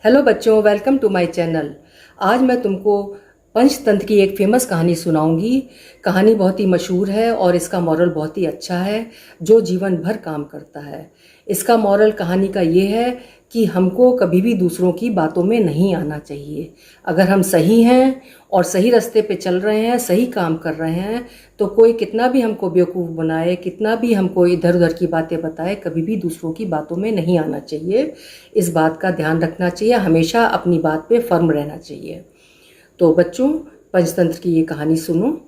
Hello बच्चों, welcome to my channel. आज मैं तुमको पंचतंत्र की एक फेमस कहानी सुनाऊंगी। कहानी बहुत ही मशहूर है और इसका मॉरल बहुत ही अच्छा है जो जीवन भर काम करता है। इसका मॉरल कहानी का ये है कि हमको कभी भी दूसरों की बातों में नहीं आना चाहिए। अगर हम सही हैं और सही रास्ते पे चल रहे हैं, सही काम कर रहे हैं, तो कोई कितना भी हमको बेवकूफ़ बनाए, कितना भी हमको इधर उधर की बातें बताए, कभी भी दूसरों की बातों में नहीं आना चाहिए। इस बात का ध्यान रखना चाहिए, हमेशा अपनी बात पे फर्म रहना चाहिए। तो बच्चों, पंचतंत्र की ये कहानी सुनो।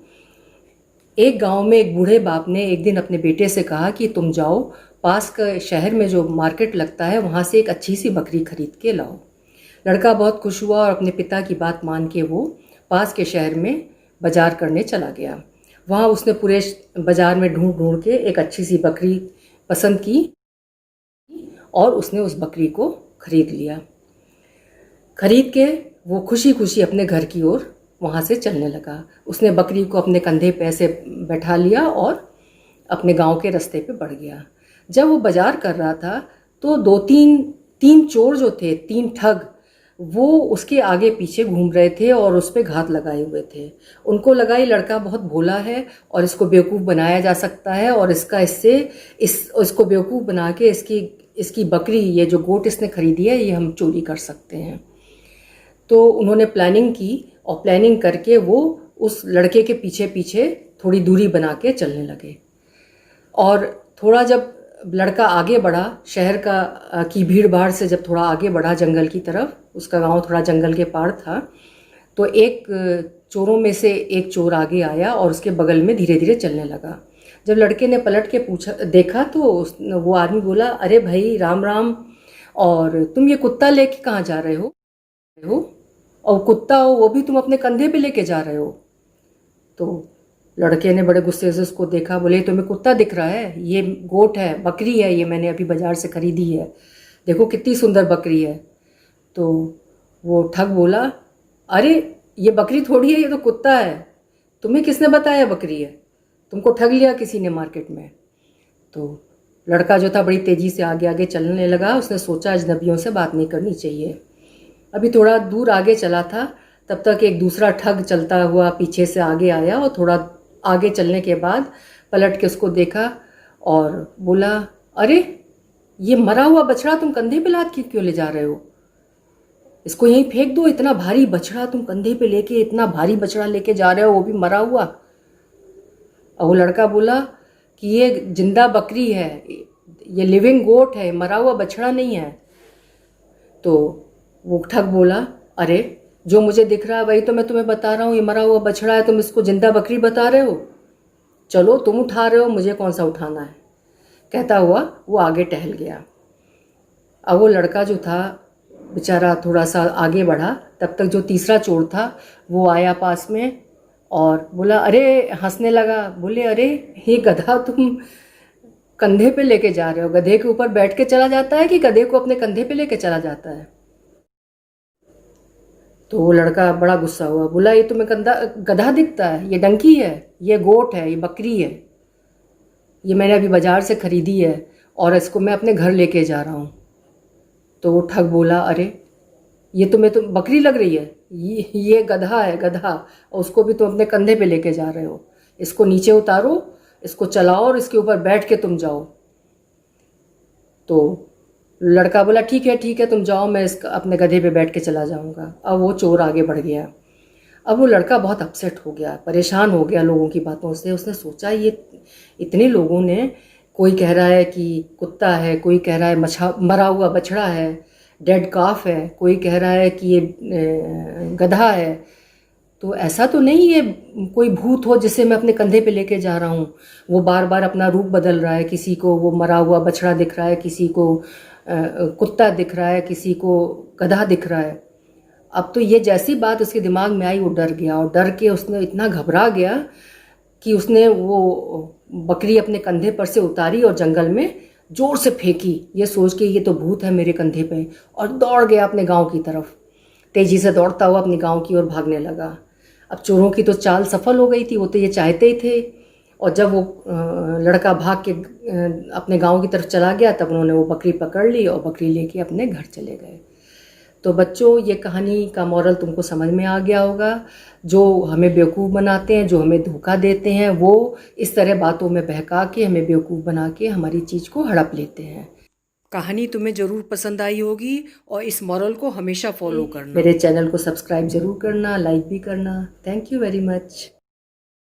एक गांव में एक बूढ़े बाप ने एक दिन अपने बेटे से कहा कि तुम जाओ पास के शहर में जो मार्केट लगता है वहाँ से एक अच्छी सी बकरी खरीद के लाओ। लड़का बहुत खुश हुआ और अपने पिता की बात मान के वो पास के शहर में बाजार करने चला गया। वहाँ उसने पूरे बाजार में ढूंढ ढूंढ के एक अच्छी सी बकरी पसंद की और उसने उस बकरी को खरीद लिया। खरीद के वो खुशी खुशी अपने घर की ओर वहाँ से चलने लगा। उसने बकरी को अपने कंधे पे ऐसे बैठा लिया और अपने गांव के रास्ते पे बढ़ गया। जब वो बाजार कर रहा था तो तीन चोर जो थे, तीन ठग, वो उसके आगे पीछे घूम रहे थे और उस पर घात लगाए हुए थे। उनको लगा ये लड़का बहुत भोला है और इसको बेवकूफ़ बनाया जा सकता है और इसको बेवकूफ़ बना के इसकी बकरी, ये जो गोट इसने खरीदी है, ये हम चोरी कर सकते हैं। तो उन्होंने प्लानिंग की और प्लानिंग करके वो उस लड़के के पीछे पीछे थोड़ी दूरी बना के चलने लगे। और थोड़ा जब लड़का आगे बढ़ा, शहर की भीड़ भाड़ से जब थोड़ा आगे बढ़ा जंगल की तरफ, उसका गांव थोड़ा जंगल के पार था, तो एक चोरों में से एक चोर आगे आया और उसके बगल में धीरे धीरे चलने लगा। जब लड़के ने पलट के देखा तो वो आदमी बोला, अरे भाई राम राम, और तुम ये कुत्ता लेके कहाँ जा रहे हो? और कुत्ता हो वो भी तुम अपने कंधे पे लेके जा रहे हो? तो लड़के ने बड़े गुस्से से उसको देखा, बोले तुम्हें कुत्ता दिख रहा है? ये गोट है, बकरी है, ये मैंने अभी बाजार से खरीदी है, देखो कितनी सुंदर बकरी है। तो वो ठग बोला, अरे ये बकरी थोड़ी है, ये तो कुत्ता है, तुम्हें किसने बताया बकरी है? तुमको ठग लिया किसी ने मार्केट में। तो लड़का जो था बड़ी तेज़ी से आगे आगे चलने लगा। उसने सोचा अजनबियों से बात नहीं करनी चाहिए। अभी थोड़ा दूर आगे चला था, तब तक एक दूसरा ठग चलता हुआ पीछे से आगे आया और थोड़ा आगे चलने के बाद पलट के उसको देखा और बोला, अरे ये मरा हुआ बछड़ा तुम कंधे पे लाद के क्यों ले जा रहे हो? इसको यहीं फेंक दो, इतना भारी बछड़ा तुम कंधे पे लेके, इतना भारी बछड़ा लेके जा रहे हो, वो भी मरा हुआ। और वो लड़का बोला कि ये जिंदा बकरी है, ये लिविंग गोट है, मरा हुआ बछड़ा नहीं है। तो वो ठग बोला, अरे जो मुझे दिख रहा है वही तो मैं तुम्हें बता रहा हूँ, ये मरा हुआ बछड़ा है, तुम इसको जिंदा बकरी बता रहे हो? चलो तुम उठा रहे हो, मुझे कौन सा उठाना है? कहता हुआ वो आगे टहल गया। अब वो लड़का जो था बेचारा थोड़ा सा आगे बढ़ा, तब तक जो तीसरा चोर था वो आया पास में और बोला, अरे, हंसने लगा, बोले, अरे ये गधा तुम कंधे पे लेके जा रहे हो? गधे के ऊपर बैठ के चला जाता है कि गधे को अपने कंधे पे लेके चला जाता है? तो वो लड़का बड़ा गुस्सा हुआ, बोला, ये तुम्हें गधा दिखता है? ये डंकी है, ये गोट है, ये बकरी है, ये मैंने अभी बाजार से खरीदी है और इसको मैं अपने घर लेके जा रहा हूँ। तो वो ठग बोला, अरे ये तुम्हें तो बकरी लग रही है, ये गधा है, गधा, और उसको भी तुम अपने कंधे पे लेके जा रहे हो। इसको नीचे उतारो, इसको चलाओ और इसके ऊपर बैठ के तुम जाओ। तो लड़का बोला, ठीक है तुम जाओ, मैं अपने गधे पे बैठ के चला जाऊंगा। अब वो चोर आगे बढ़ गया। अब वो लड़का बहुत अपसेट हो गया, परेशान हो गया लोगों की बातों से। उसने सोचा, ये इतने लोगों ने, कोई कह रहा है कि कुत्ता है, कोई कह रहा है मरा हुआ बछड़ा है, डेड काफ है, कोई कह रहा है कि ये गधा है, तो ऐसा तो नहीं ये कोई भूत हो जिसे मैं अपने कंधे पे लेके जा रहा हूँ? वो बार बार अपना रूप बदल रहा है, किसी को वो मरा हुआ बछड़ा दिख रहा है, किसी को कुत्ता दिख रहा है, किसी को गधा दिख रहा है। अब तो ये जैसी बात उसके दिमाग में आई, वो डर गया और डर के उसने इतना घबरा गया कि उसने वो बकरी अपने कंधे पर से उतारी और जंगल में जोर से फेंकी, ये सोच के ये तो भूत है मेरे कंधे पे, और दौड़ गया अपने गांव की तरफ। तेजी से दौड़ता हुआ अपने गांव की ओर भागने लगा। अब चोरों की तो चाल सफल हो गई थी, वो तो ये चाहते ही थे। और जब वो लड़का भाग के अपने गांव की तरफ चला गया, तब उन्होंने वो बकरी पकड़ ली और बकरी लेके अपने घर चले गए। तो बच्चों, ये कहानी का मॉरल तुमको समझ में आ गया होगा। जो हमें बेवकूफ़ बनाते हैं, जो हमें धोखा देते हैं, वो इस तरह बातों में बहका के हमें बेवकूफ़ बना के हमारी चीज़ को हड़प लेते हैं। कहानी तुम्हें ज़रूर पसंद आई होगी और इस मॉरल को हमेशा फॉलो करना। मेरे चैनल को सब्सक्राइब ज़रूर करना, लाइक भी करना। Thank you very much.